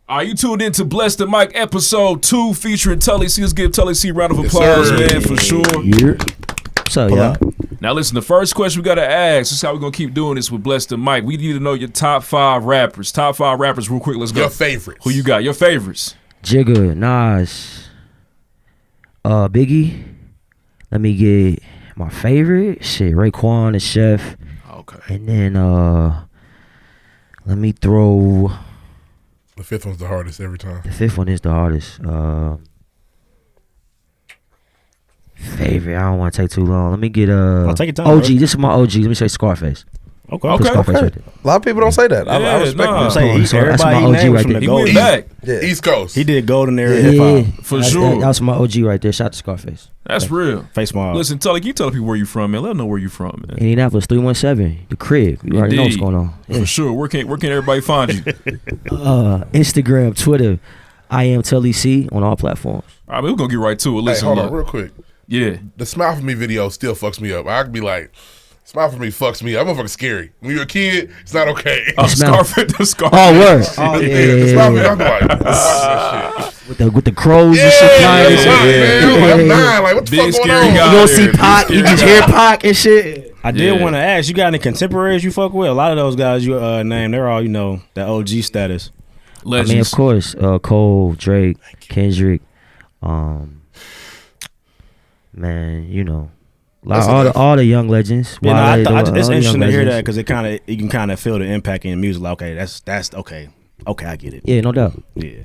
You tuned in to Bless the Mic episode 2 featuring Tully C. Let's give Tully C a round of applause, man, for sure. Yeah. What's up, y'all? Now listen, the first question we got to ask, this is how we're going to keep doing this with Bless the Mic. We need to know your top 5 rappers. Top 5 rappers real quick. Let's go. Your favorites. Who you got? Your favorites. Jigga, Nas, Biggie. Let me get my favorite. Shit, Raekwon, the Chef. Okay. And then let me throw... The 5th one's the hardest every time. The 5th one is the hardest. Favorite. I don't want to take too long. Let me get take your time, OG. bro. This is my OG. Let me say Scarface. Okay. Scarface right there. A lot of people don't say that. I respect nah. that. That's my OG right there. He went back. Yeah. East Coast. He did golden era Yeah, hip hop. For sure. That was my OG right there. Shout out to Scarface. That's real. Face Mob. Listen, Tully, can you tell people where you from, man? Let them know where you from, man. Indianapolis 317. The crib. You already know what's going on. For sure. Where can everybody find you? Instagram, Twitter. I am Tully C on all platforms. All right, we're going to get right to it. Hey, Listen, hold on look. real quick. Yeah. The Smile For Me video still fucks me up. I could be like, Smile For Me fucks me up. That motherfucker's scary. When you're a kid, it's not okay. Scarface. The Scarface. Oh, word. The Smile For Me, I'm like, shit. With the crows and shit flying. I'm 9. Like, what the Big fuck scary going guy. on? You don't see Pac. You just hear Pac and shit. I did want to ask, you got any contemporaries you fuck with? A lot of those guys you named, they're all, that OG status. Legends. I mean, of course, Cole, Drake, Kendrick, man, all the young legends. Yeah, it's interesting to hear that because you can kind of feel the impact in music. Like, okay, that's okay. Okay, I get it. Yeah, no doubt. Yeah.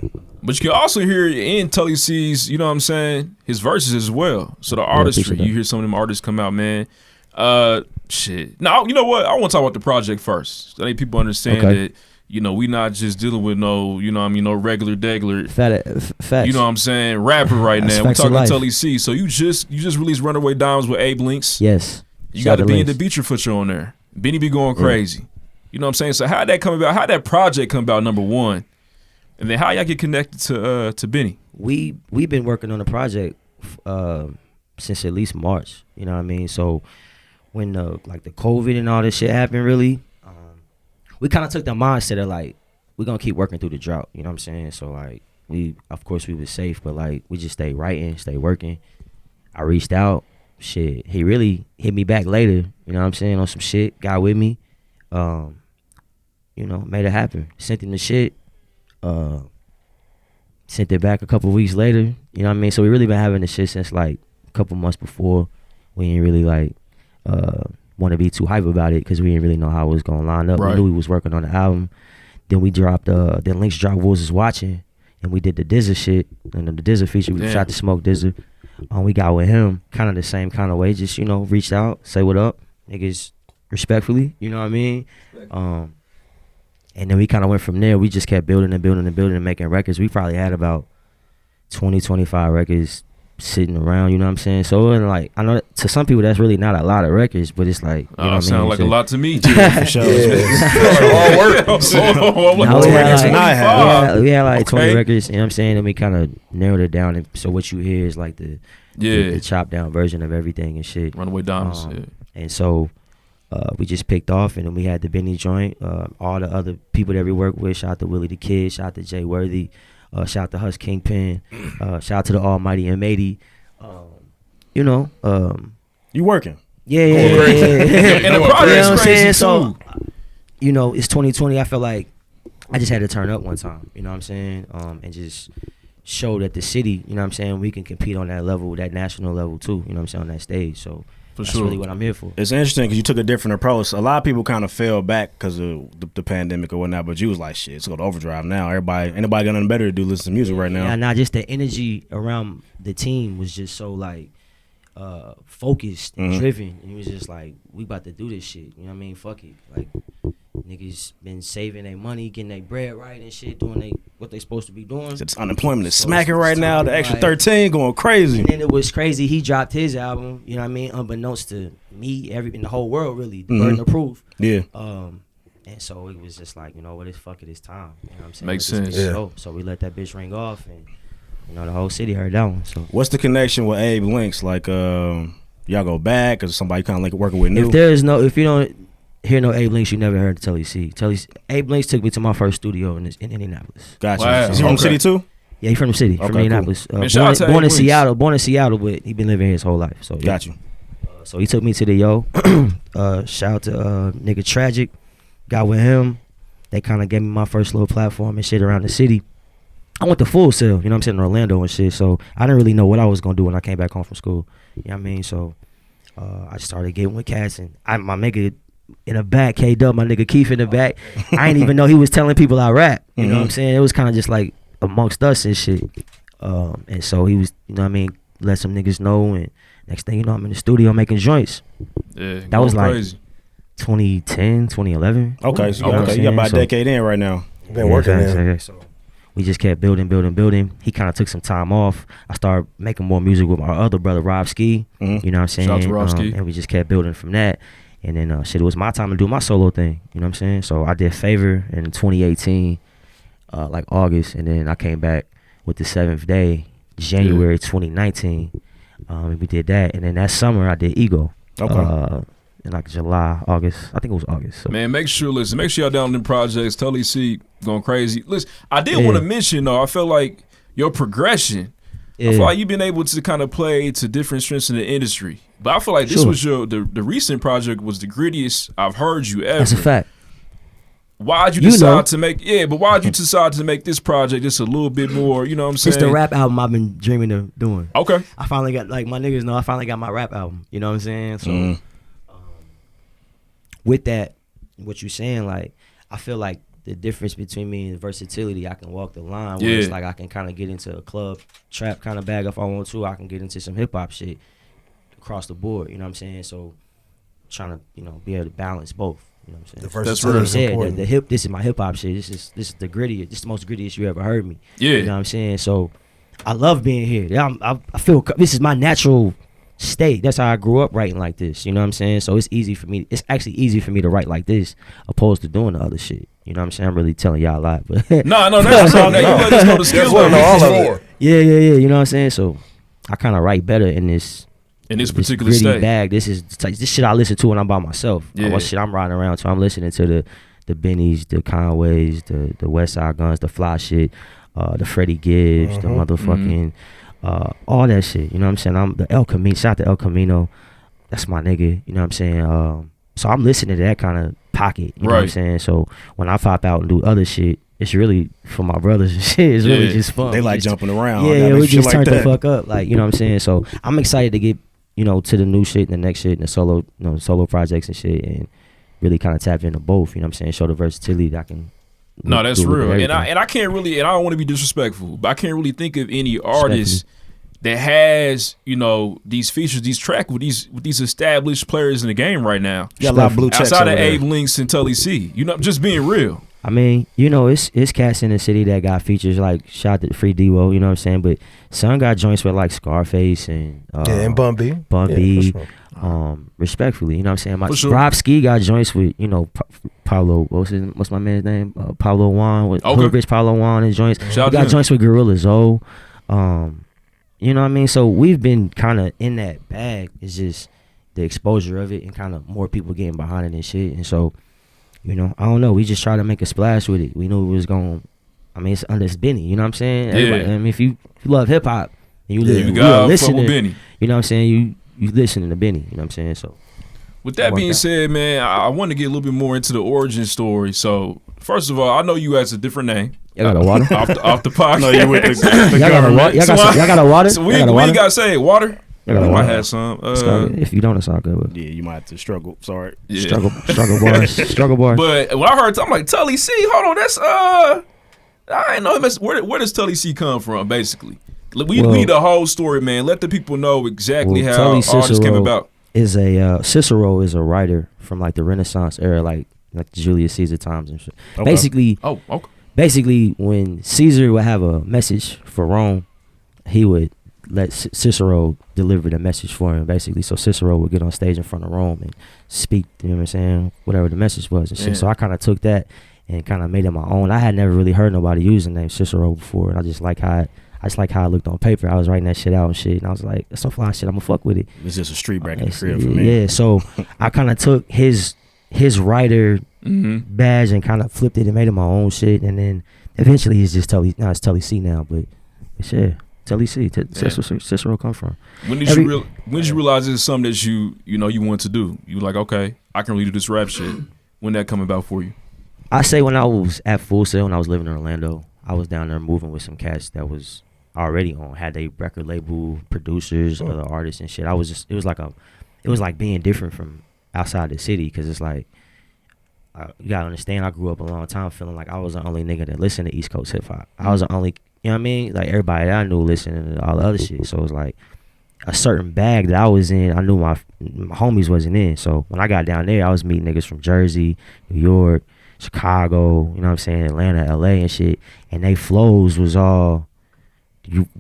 But you can also hear in Tully C's, you know what I'm saying, his verses as well. So the artistry, you hear some of them artists come out, man. Shit. Now, you know what? I want to talk about the project first. I think people understand that, we not just dealing with no regular degular. Facts. You know what I'm saying? Rapper right now. We're talking Tully C. So you just released Runaway Diamonds with Abe Links. Yes. You got to be in the Beecher Foot on there. Benny be going crazy. You know what I'm saying? So how'd that come about? How'd that project come about, number one? And then how y'all get connected to Benny? We've been working on the project since at least March. You know what I mean? So when the COVID and all this shit happened, really, we kind of took the mindset of like, we're gonna keep working through the drought. You know what I'm saying? So like, we were safe, but like, we just stayed writing, stayed working. I reached out. Shit, he really hit me back later. You know what I'm saying? On some shit, got with me. Made it happen. Sent him the shit. Sent it back a couple weeks later. You know what I mean? So we really been having the shit since like a couple months before. We didn't really want to be too hype about it because we didn't really know how it was gonna line up. Right. We knew we was working on the album. Then we dropped then Links dropped Wolves Is Watching, and we did the Dizza shit and the Dizza feature. We shot the Smoke Dizza. We got with him kind of the same kind of way. Just reached out, say what up, niggas, respectfully. You know what I mean? And then we kind of went from there. We just kept building and making records. We probably had about 20, 25 records sitting around, you know what I'm saying? So, and like, I know to some people that's really not a lot of records, but it's like, you know what I mean? Sound like a lot to me. Yeah, for sure. We had like 20 records, you know what I'm saying? And we kind of narrowed it down. And so what you hear is like the chopped down version of everything and shit. Runaway Diamonds. And so we just picked off, and then we had the Benny joint. All the other people that we work with, shout out to Willie the Kid, shout out to Jay Worthy, shout out to Hush Kingpin, shout out to the Almighty M80. You working? Yeah. And the project's You know what I'm crazy saying? too. So, it's 2020. I feel like I just had to turn up one time, you know what I'm saying? And just show that the city, you know what I'm saying, we can compete on that level, that national level too, you know what I'm saying, on that stage. So that's really what I'm here for. It's interesting because you took a different approach. A lot of people kind of fell back because of the pandemic or whatnot, but you was like, shit, it's going to overdrive now. Anybody got nothing better to do, listen to music right now. Yeah, nah, just the energy around the team was just so like focused and driven. And it was just like, we about to do this shit. You know what I mean? Fuck it. Like, niggas been saving their money, getting their bread right and shit, doing what they supposed to be doing. It's unemployment is smacking right now. The extra 13 going crazy. And then it was crazy. He dropped his album, you know what I mean, unbeknownst to me, in the whole world, really. The Burden of Proof. Yeah. And so it was just like, what is fuck it, it's time. You know what I'm saying? Makes sense. Yeah. So we let that bitch ring off, and the whole city heard that one. So what's the connection with Abe Links? Like, y'all go back, or somebody kind of like working with new? If hear no Abe Links, you never heard of Tully C. Abe Links took me to my first studio in Indianapolis. Gotcha. Wow. Is he from the city too? Yeah, he from the city, from Okay, Indianapolis. Man, shout out to Born Abe in Links. Born in Seattle, but he been living here his whole life. So yeah. Got you. So he took me to the Yo. Shout out to nigga Tragic. Got with him. They kind of gave me my first little platform and shit around the city. I went to Full Sail, you know what I'm saying, in Orlando and shit. So I didn't really know what I was gonna do when I came back home from school. You know what I mean? So I started getting with cats, and my nigga in the back, K-Dub, my nigga Keith in the back. I didn't even know he was telling people I rap. You know what I'm saying? It was kind of just like amongst us and shit. And so he was, you know what I mean, let some niggas know, and next thing you know, I'm in the studio making joints. Yeah, That was like crazy. 2010, 2011. Okay, so Okay. you got about a So- decade in right now. Been working exactly. there. So we just kept building. He kind of took some time off. I started making more music with my other brother, Rob Ski. Mhm. You know what I'm saying? Shout out to Rob Ski. And we just kept building from that. And then shit, it was my time to do my solo thing. You know what I'm saying? So I did Favor in 2018, like August, and then I came back with the 7th Day, January 2019. And we did that, and then that summer I did Ego. Okay. In like July, August. I think it was August. So. Man, make sure y'all down them projects. Tully C going crazy. Listen, I did Yeah. want to mention though, I felt like your progression. I feel like you've been able to kind of play to different strengths in the industry. But I feel like this Sure. was the recent project was the grittiest I've heard you ever. That's a fact. Why'd you You decide know. to make why'd you decide to make this project just a little bit more, you know what I'm saying? It's the rap album I've been dreaming of doing. Okay. I finally got, like my niggas know, I finally got my rap album. You know what I'm saying? So with that, what you saying, like, I feel like the difference between me and versatility, I can walk the line where it's Yeah. like I can kind of get into a club trap kind of bag if I want to. I can get into some hip hop shit across the board. You know what I'm saying? So trying to, you know, be able to balance both. You know what I'm saying? The That's versatility real. is Yeah, important. this is my hip hop shit. This is the grittiest. This is the most grittiest you ever heard me. Yeah. You know what I'm saying? So I love being here. Yeah, I feel this is my natural state. That's how I grew up writing like this. You know what I'm saying? So it's easy for me. It's actually easy for me to write like this opposed to doing the other shit. You know what I'm saying? I'm really telling y'all a lot, but No, that's all. You let us know the skill That's what level all all of of it. yeah. You know what I'm saying? So I kind of write better in this in this particular gritty state. bag. This shit I listen to when I'm by myself. Yeah. What shit I'm riding around to. I'm listening to the Bennies, the Conways, the West Side Guns, the Fly shit, the Freddie Gibbs, the motherfucking all that shit. You know what I'm saying? I'm the El Camino. Shout out to El Camino. That's my nigga. You know what I'm saying? So I'm listening to that kind of pocket. You know what I'm Right. saying? So when I pop out and do other shit, it's really for my brothers and shit. It's really Yeah. just fun. They like Just- jumping around. yeah, Gotta we make shit just like turned the that. fuck up. Like, you know what I'm saying? So I'm excited to get, you know, to the new shit and the next shit and the solo, you know, solo projects and shit, and really kind of tap into both. You know what I'm saying? Show the versatility that I can. No, that's do with real. And everything. I can't really, and I don't want to be disrespectful, but I can't really think of any artist that has, you know, these features, these track with these established players in the game right now. You got a lot of blue checks Outside of over there. Abe Links and Tully C. You know, just being real. I mean, you know, it's cats in the city that got features like shout out to Free Dewo, you know what I'm saying? But some got joints with like Scarface and And Bun B. Bun Yeah, B, for sure. respectfully, you know what I'm saying? My For sure. Rob Ski got joints with, you know, Pablo, what's my man's name? Pablo Juan, with Okay. Hood Rich Pablo Juan and joints. Shout out We to got him. joints with Gorilla Zoe. You know what I mean? So we've been kind of in that bag. It's just the exposure of it and kind of more people getting behind it and shit. And so, you know, I don't know. We just try to make a splash with it. We knew it was going. I mean, it's under Benny. You know what I'm saying? Everybody, I mean, if you love hip hop and you, You you are gotta fuck listening, with Benny. you know what I'm saying? You listening to Benny. You know what I'm saying? So With that Work being out. said, man, I want to get a little bit more into the origin story. So, first of all, I know you as a different name. y'all got a water? off the podcast. No, you with the Y'all got a water? Y'all got some- y'all got a water? So we Y'all got a water? got to say water. Y'all got a I might water? have some. It's all good. If you don't, it's all good. But Yeah, you might have to struggle. Sorry. Yeah. struggle bars. But when I heard, I'm like, Tully C, hold on, that's I ain't know him. Where does Tully C come from? Basically, we Well- need the whole story, man. Let the people know exactly Well, how Tully all this came Cicero about. Is a Cicero is a writer from like the Renaissance era, like the Julius Caesar times and shit. Okay. Basically, Okay. when Caesar would have a message for Rome, he would let Cicero deliver the message for him. Basically, so Cicero would get on stage in front of Rome and speak. You know what I'm saying? Whatever the message was and shit. Yeah. So I kind of took that and kind of made it my own. I had never really heard nobody use the name Cicero before, and I just like how it looked on paper. I was writing that shit out and shit, and I was like, that's some fly shit. I'm gonna fuck with it. It's just a street bracket It's- crib for me. Yeah, so I kind of took his his writer badge and kind of flipped it and made it my own shit. And then eventually it's just Tully. Now it's Tully C now, but yeah, Tully C. That's where Cicero come from. When did you realize this is something that you want to do? You were like, okay, I can really do this rap shit. When that come about for you? I say when I was at Full Sail, when I was living in Orlando, I was down there moving with some cats that was already had a record label, producers, other artists and shit. It was like being different from outside the city, because it's like, you gotta understand, I grew up a long time feeling like I was the only nigga that listened to East Coast hip hop. I was the only, you know what I mean? Like everybody that I knew listening to all the other shit. So it was like a certain bag that I was in, I knew my homies wasn't in. So when I got down there, I was meeting niggas from Jersey, New York, Chicago, you know what I'm saying, Atlanta, LA and shit. And they flows was all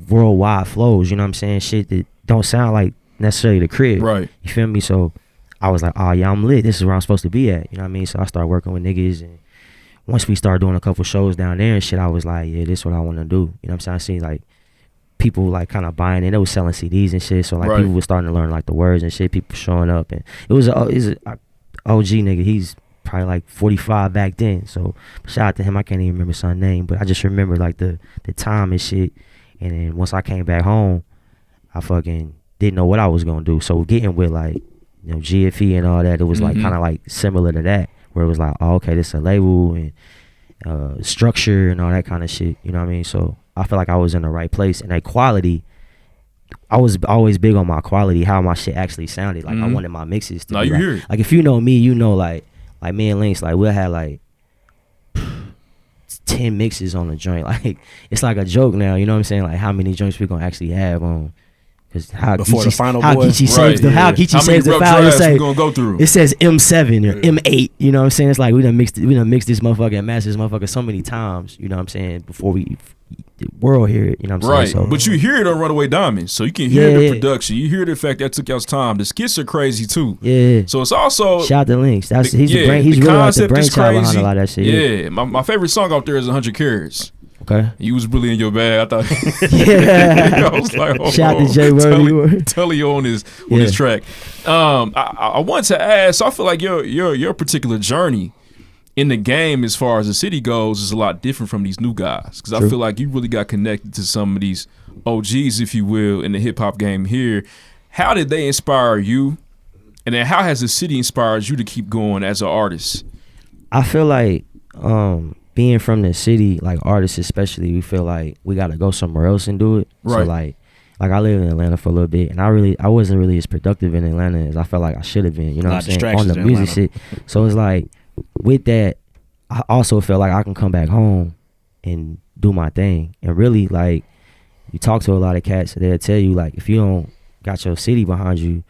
worldwide flows, you know what I'm saying? Shit that don't sound like necessarily the crib. Right. You feel me? So I was like, oh yeah, I'm lit. This is where I'm supposed to be at. You know what I mean? So I started working with niggas, and once we started doing a couple shows down there and shit, I was like, yeah, this is what I want to do. You know what I'm saying? I seen like people like kind of buying it. They was selling CDs and shit. So like people were starting to learn like the words and shit. People showing up, and it was a OG nigga. He's probably like 45 back then. So shout out to him. I can't even remember his son's name, but I just remember like the time and shit. And then once I came back home, I fucking didn't know what I was gonna do. So getting with like, you know, GFE and all that, it was like kind of like similar to that, where it was like, oh, okay, this is a label and structure and all that kind of shit. You know what I mean? So I feel like I was in the right place, and that quality, I was always big on my quality, how my shit actually sounded. Like I wanted my mixes to be you like, hear it. like if you know me, you know like me and Lynx, like we'll have like 10 mixes on the joint. Like it's like a joke now, you know what I'm saying? Like how many joints we gonna actually have on. Cause how Before the final how boy. Geechee saves the how Geechee saves the file. We gonna go through? It says M7 or M8. You know what I'm saying? It's like we done mixed this motherfucker and mastered this motherfucker so many times. You know what I'm saying? Before the world hear it. You know what I'm saying? Right. But you hear it on Runaway Diamonds, so you can hear the production. You hear the fact that took y'all's time. The skits are crazy too. Yeah. So it's also shout out to Lynx. He's the brain. He's really like the brainchild behind a lot of that shit. Yeah. My favorite song out there is 100 Carats. Okay. You was really in your bag. I thought. Yeah. I was like, shout out to Jay Worthy. Tully on his track. I want to ask. I feel like your particular journey in the game, as far as the city goes, is a lot different from these new guys, because I feel like you really got connected to some of these OGs, if you will, in the hip hop game here. How did they inspire you, and then how has the city inspired you to keep going as an artist? I feel like being from the city, like artists especially, we feel like we got to go somewhere else and do it. Right. So like I lived in Atlanta for a little bit, and I wasn't really as productive in Atlanta as I felt like I should have been. You know what I'm saying? On the music shit. So it's like with that, I also felt like I can come back home and do my thing. And really, like, you talk to a lot of cats, they'll tell you like, if you don't got your city behind you,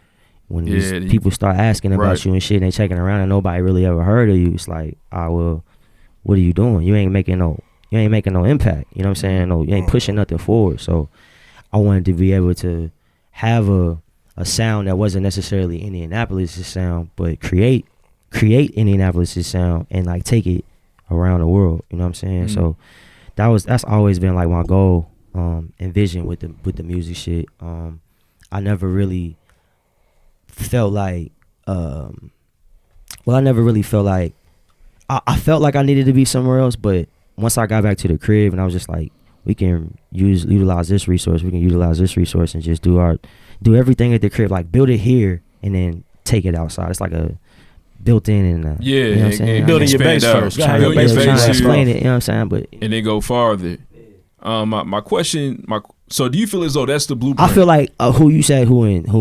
when these people start asking about you and shit, and they checking around and nobody really ever heard of you, it's like, well, what are you doing? You ain't making no impact. You know what I'm saying? No, you ain't pushing nothing forward. So I wanted to be able to have a sound that wasn't necessarily Indianapolis' sound, but create Indianapolis' sound and like take it around the world. You know what I'm saying? So that's always been like my goal and vision with the music shit. I never really felt like I felt like I needed to be somewhere else, but once I got back to the crib and I was just like, we can utilize this resource, and just do everything at the crib, like build it here and then take it outside. It's like a built-in and you know what I'm saying? Building your base first. Trying to explain it, you know what I'm saying? But and then go farther. My question, so do you feel as though that's the blueprint? I feel like who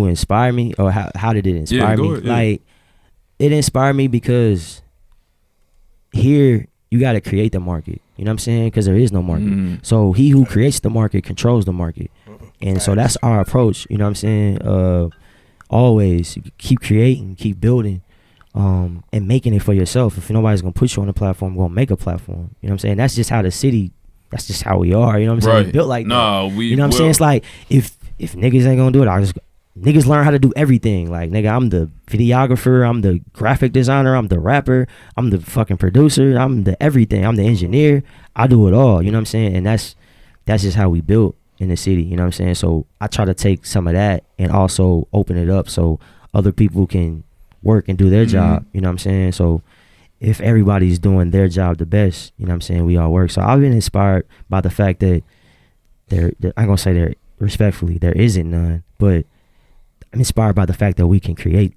inspired me, or how did it inspire me? Ahead, like it inspired me because here you got to create the market. You know what I'm saying? Because there is no market. So he who creates the market controls the market. And so that's our approach. You know what I'm saying? Always keep creating, keep building, and making it for yourself. If nobody's going to put you on a platform, we're going to make a platform. You know what I'm saying? That's just how the city, that's just how we are. You know what I'm saying? We're built like that. You know what I'm saying? It's like, if niggas ain't going to do it, niggas learn how to do everything. Like, nigga, I'm the videographer, I'm the graphic designer, I'm the rapper, I'm the fucking producer, I'm the everything, I'm the engineer. I do it all, you know what I'm saying? And that's just how we built in the city, you know what I'm saying? So I try to take some of that and also open it up so other people can work and do their job. You know what I'm saying? So if everybody's doing their job the best, you know what I'm saying, we all work. So I've been inspired by the fact that I'm gonna say there respectfully, there isn't none, but I'm inspired by the fact that we can create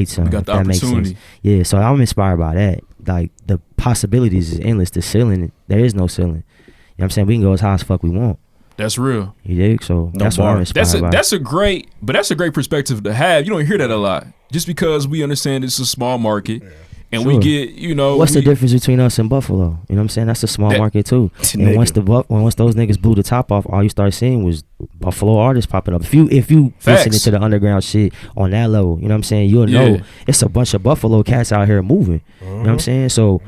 something. We got the that makes opportunity. sense. Yeah, so I'm inspired by that. Like the possibilities is endless. The ceiling, there is no ceiling. You know what I'm saying? We can go as high as fuck we want. That's real. You dig? So that's what I'm inspired by. That's a great perspective to have. You don't hear that a lot. Just because we understand it's a small market. And Sure. we get, you know, what's the difference between us and Buffalo? You know what I'm saying? That's a small market too. And once those niggas blew the top off, all you started seeing was Buffalo artists popping up. If you listening to the underground shit on that level, you know what I'm saying? You'll know it's a bunch of Buffalo cats out here moving. You know what I'm saying? So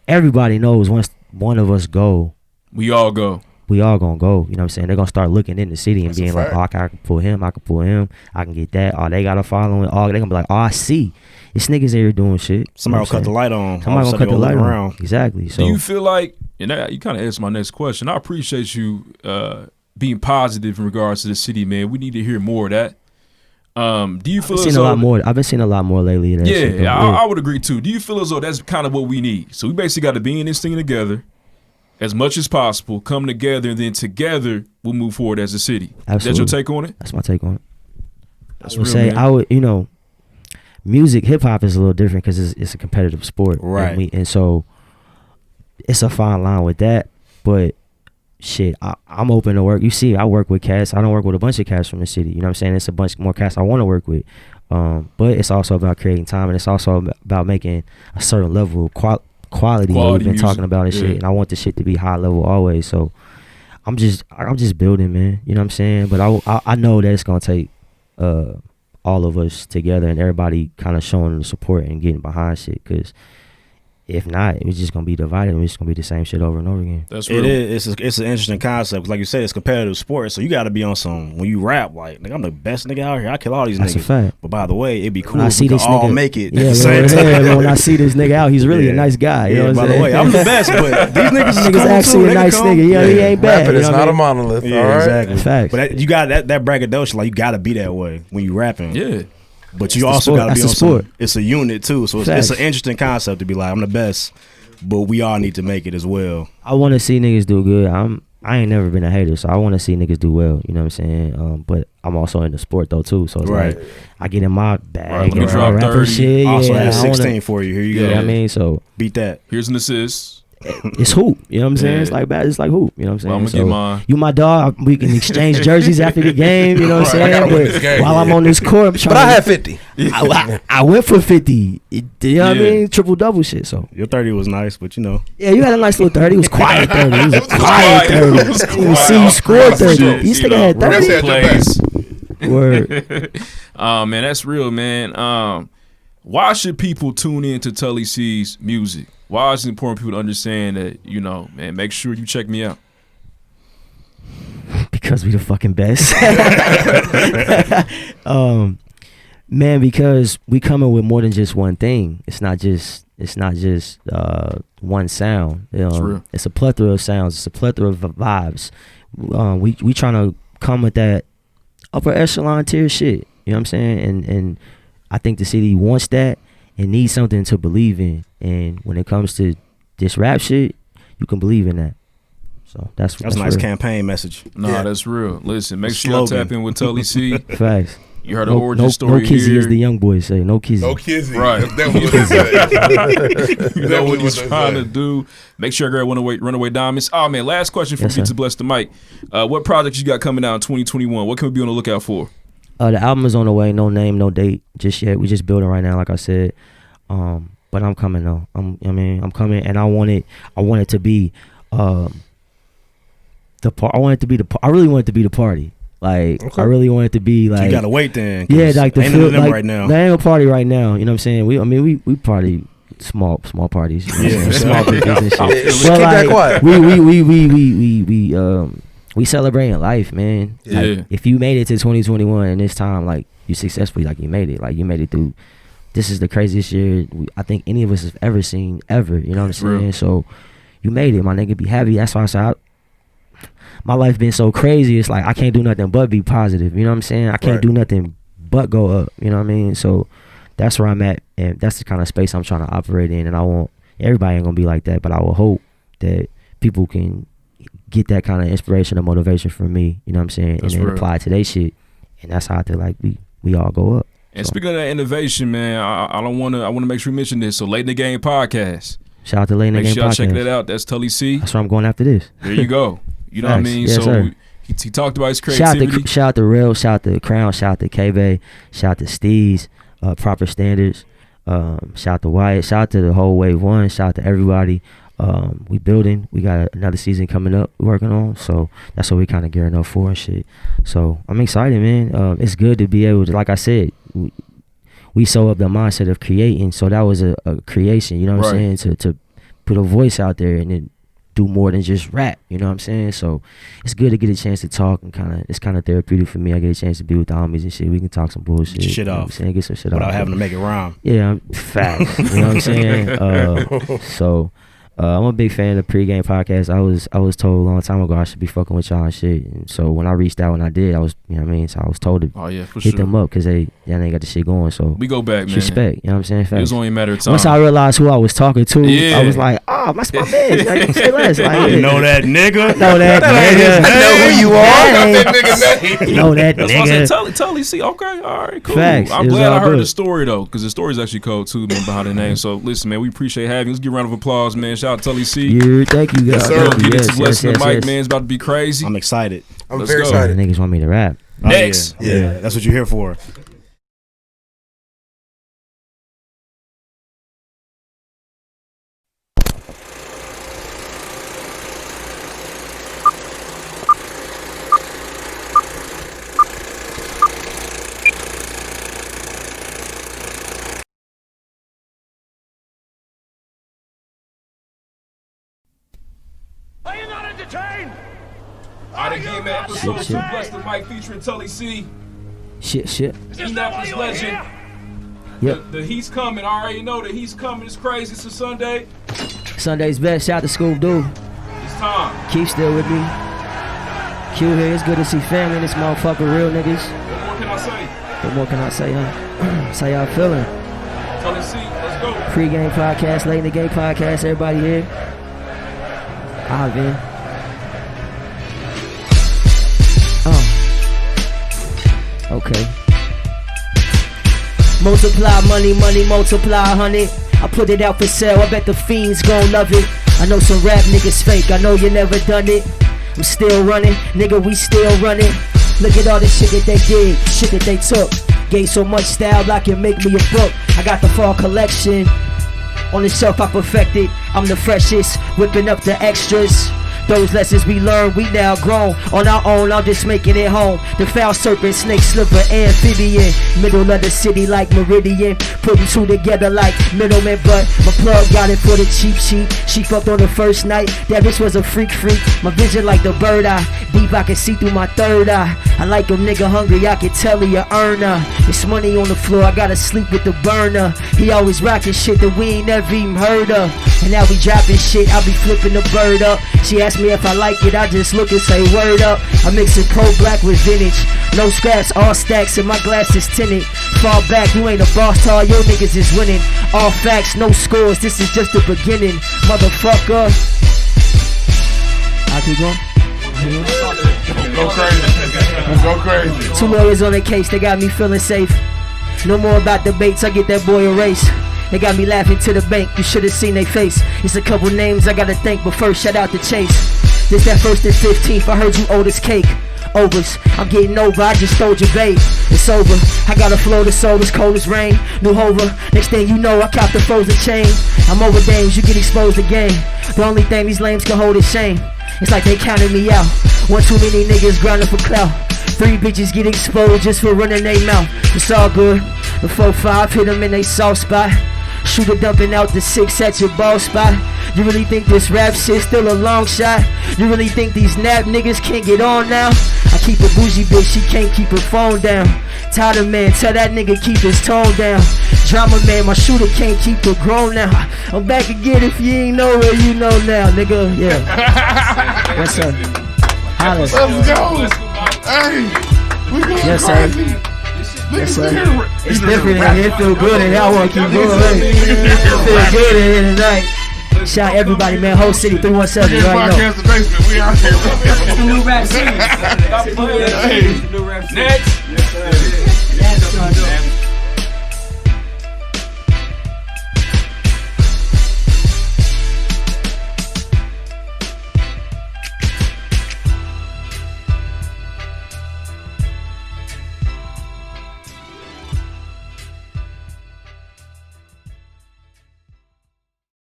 everybody knows once one of us go, we all go. We all gonna go. You know what I'm saying? They're gonna start looking in the city and being like, oh, I can pull him, I can get that. Oh, they got a following. Oh, they gonna be like, oh, I see. It's niggas here doing shit. Somebody will cut the light on. Somebody gonna cut the light on. Exactly. So do you feel like, and you kind of answered my next question. I appreciate you being positive in regards to the city, man. We need to hear more of that. Do you feel I've been seeing a lot more lately. I would agree too. Do you feel as though that's kind of what we need? So we basically got to be in this thing together as much as possible, come together, and then together we'll move forward as a city. Absolutely. Is that your take on it? That's my take on it. That's real, man. Music, hip hop is a little different because it's a competitive sport, right? And so it's a fine line with that. But shit, I'm open to work. You see, I work with cats. I don't work with a bunch of cats from the city. You know what I'm saying? It's a bunch more cats I want to work with. But it's also about creating time, and it's also about making a certain level of quality that we've been music. talking about and shit. And I want the shit to be high level always. So I'm just building, man. You know what I'm saying? But I know that it's gonna take all of us together and everybody kind of showing the support and getting behind shit. Because if not, it's just gonna be divided. And it's just gonna be the same shit over and over again. That's real. It is. It's an interesting concept. Like you said, it's competitive sport. So you got to be on some. When you rap, like, nigga, I'm the best nigga out here. I kill all these That's niggas. a fact. But by the way, it'd be cool I if see we this could all nigga make it. Yeah, at the same time. when I see this nigga out, he's really a nice guy. You know what I'm by saying? the way, I'm the best, but these niggas is Nigga's cool actually too. a nice nigga. Yeah, he ain't bad. Rapping You is know not what I a mean? monolith. Yeah, all right? exactly. Facts. But you got that braggadocio. Like, you got to be that way when you rapping. Yeah. But you the also sport. got to be on That's the sport. some. It's a unit too, so it's Facts. an interesting concept to be like, I'm the best, but we all need to make it as well. I want to see niggas do good. I ain't never been a hater, so I want to see niggas do well. You know what I'm saying? But I'm also in the sport though too, so it's like I get in my bag Let me and drop rap 30. and shit. Also Yeah, had I wanna- 16 for you. Here you Yeah, go. I mean, so Beat that. Here's an assist. it's hoop. You know what I'm saying? Yeah. It's like bad. It's like hoop. You know what I'm saying? Well, I'm gonna get mine. You my dog. We can exchange jerseys after the game. You know what I'm Right, I gotta saying? win this game. While I'm on this court, I'm trying. But I had 50. I went for 50. You know what I Yeah. mean? Triple double shit. So Your 30 was nice, but you know. yeah, you had a nice little 30. It was quiet 30. It was a quiet quiet. 30. It was You quiet. see, you scored 30. Shit, You still you know, had That's 30. at your best. Word. Man, that's real, man. Why should people tune in to Tully C's music? Why is it important for people to understand that, you know, man, make sure you check me out? Because we the fucking best. Man, because we coming with more than just one thing. It's not just one sound. real. It's a plethora of sounds. It's a plethora of vibes. We trying to come with that upper echelon tier shit. You know what I'm saying? And I think the city wants that and needs something to believe in. And when it comes to this rap shit, you can believe in that. So that's That's a nice real. campaign message. Nah, that's real. Listen, make sure you Slogan. tap in with Tully C. Facts. You heard the origin story no kizzy, here. as the young boys say. No kizzy. No kizzy. Right. That's definitely what they say. You know what he's they trying say. to do. Make sure I grab Runaway Diamonds. Oh, man, last question for Yes, you sir. to bless the mic. What projects you got coming out in 2021? What can we be on the lookout for? The album is on the way. No name, no date just yet. We just building right now, like I said. But I'm coming though. I'm coming, and I want it to be I really want it to be the party. Like I really want it to be like You gotta wait then. 'cause yeah, like the ain't feel none of them like right now. There ain't a party right now. You know what I'm saying? We party small parties. You know what I'm saying? Yeah, Small sure. business and shit. Just But keep that like, quiet. we celebrating life, man. Yeah. Like, if you made it to 2021 and this time, like you successfully, like you made it through. This is the craziest year I think any of us have ever seen ever. You know what I'm saying? Real. So you made it, my nigga. Be happy. That's why I said my life been so crazy. It's like I can't do nothing but be positive. You know what I'm saying? I can't Right. do nothing but go up. You know what I mean? So that's where I'm at, and that's the kind of space I'm trying to operate in. And I want everybody ain't gonna be like that, but I will hope that people can get that kind of inspiration or motivation from me. You know what I'm saying? That's and then real. apply it to their shit, and that's how I feel like we all go up. And speaking of that innovation, man, I want to make sure we mention this. So Late in the Game podcast. Shout out to Late in the Game Make sure y'all podcast. check that out. That's Tully C. That's where I'm going after this. There you go. You know what I Facts. mean? Yes, so sir. he talked about his creativity. Shout out to Real, shout out to Crown, shout out to K-Bay, shout out to Steez, Proper Standards, shout out to Wyatt, shout out to the whole Wave 1, shout out to everybody. We building. We got another season coming up we're working on, so that's what we kind of gearing up for and shit. So I'm excited, man. It's good to be able to, like I said, we so up the mindset of creating, so that was a creation, you know what I'm saying, to put a voice out there and then do more than just rap, you know what I'm saying? So it's good to get a chance to talk, and it's kind of therapeutic for me. I get a chance to be with the homies and shit. We can talk some bullshit. Get your shit you know off. what I'm saying? Get some shit Without off. having to make it rhyme. Yeah, facts. You know what I'm saying? So I'm a big fan of the pregame podcast. I was told a long time ago I should be fucking with y'all and shit. And so when I reached out, when I did, I was, you know what I mean? So I was told to hit them up because they ain't got the shit going. So we go back, man. Respect, you know what I'm saying? Facts. It was only a matter of time. Once I realized who I was talking to, I was like, oh, that's my man. Like, say less. Like, You know that nigga? know that nigga. I know who you are. That nigga name. Know that That's why I nigga. said Tully C. Okay, all right, cool. Facts. I'm It was glad I all heard good. the story though, because the story's actually cold too, man, behind the name. So listen, man, we appreciate having you. Let's give a round of applause, man. Shout out to Tully C. Yeah, thank you guys. Yes, sir. Thank you. Get into blessing the mic, yes. man. It's about to be crazy. I'm excited. I'm Let's very go. excited. Niggas want me to rap. Oh, Next. Yeah, that's what you're here for. All right, again, man. Episode Shit, 2, shit. Bless the Mic featuring Tully C. Shit. Indianapolis legend. Yep. The heat's coming. I already know the heat's coming. It's crazy. It's a Sunday. Sunday's best. Shout out to Scoob Doo. It's time. Keep still with me. Q here. It's good to see family in this motherfucker. Real niggas. What more can I say? What more can I say, huh? Say y'all feeling. Tully C, let's go. Pre-game podcast, late in the game podcast. Everybody here. Ivan. Okay. Multiply money, multiply, honey. I put it out for sale, I bet the fiends gon' love it. I know some rap niggas fake, I know you never done it. I'm still running, nigga, we still running. Look at all the shit that they did, shit that they took. Gave so much style, I can make me a book. I got the fall collection. On the shelf I perfected, I'm the freshest, whipping up the extras. Those lessons we learned, we now grown. On our own, I'm just making it home. The foul serpent, snake slipper, amphibian. Middle of the city like Meridian. Putting two together like middleman, but my plug got it for the cheap sheet. She fucked on the first night, that bitch was a freak. My vision like the bird eye, deep I can see through my third eye. I like a nigga hungry, I can tell he a earner. It's money on the floor, I gotta sleep with the burner. He always rocking shit that we ain't never even heard of. And now we dropping shit, I be flipping the bird up. She asked me if I like it, I just look and say word up. I'm mixing pro black with vintage. No scraps, all stacks, and my glass is tinted. Fall back, you ain't a boss, all your niggas is winning. All facts, no scores, this is just the beginning. Motherfucker. I keep going. Go crazy. Go crazy. 2 lawyers on the case, they got me feeling safe. No more about debates, I get that boy erased. They got me laughing to the bank, you should've seen they face. It's a couple names I gotta thank, but first shout out to Chase. This that 1st and 15th, I heard you owe this cake. Overs, I'm getting over, I just stole your babe. It's over, I got a flow that's soul as cold as rain. New Hover, next thing you know, I cop the frozen chain. I'm over dames, you get exposed again. The only thing these lames can hold is shame. It's like they counted me out. One too many niggas grinding for clout. 3 bitches get exposed just for running they mouth. It's all good, the 4-5 hit them in they soft spot. Shooter dumping out the 6 at your ball spot. You really think this rap shit still a long shot? You really think these nap niggas can't get on now? I keep a bougie bitch, she can't keep her phone down. Tired of man, tell that nigga keep his tone down. Drama man, my shooter can't keep her grown now. I'm back again if you ain't know where you know now, nigga. Yeah. What's up? Holla. Let's go. Hey, we going Yes, sir. crazy. This shit Yes, sir. It's different in here. It feel good and y'all want to keep going. It feel good in here tonight. Shout everybody, man. Whole city 317 right now. The basement. We out here. It's the new rap series. Next.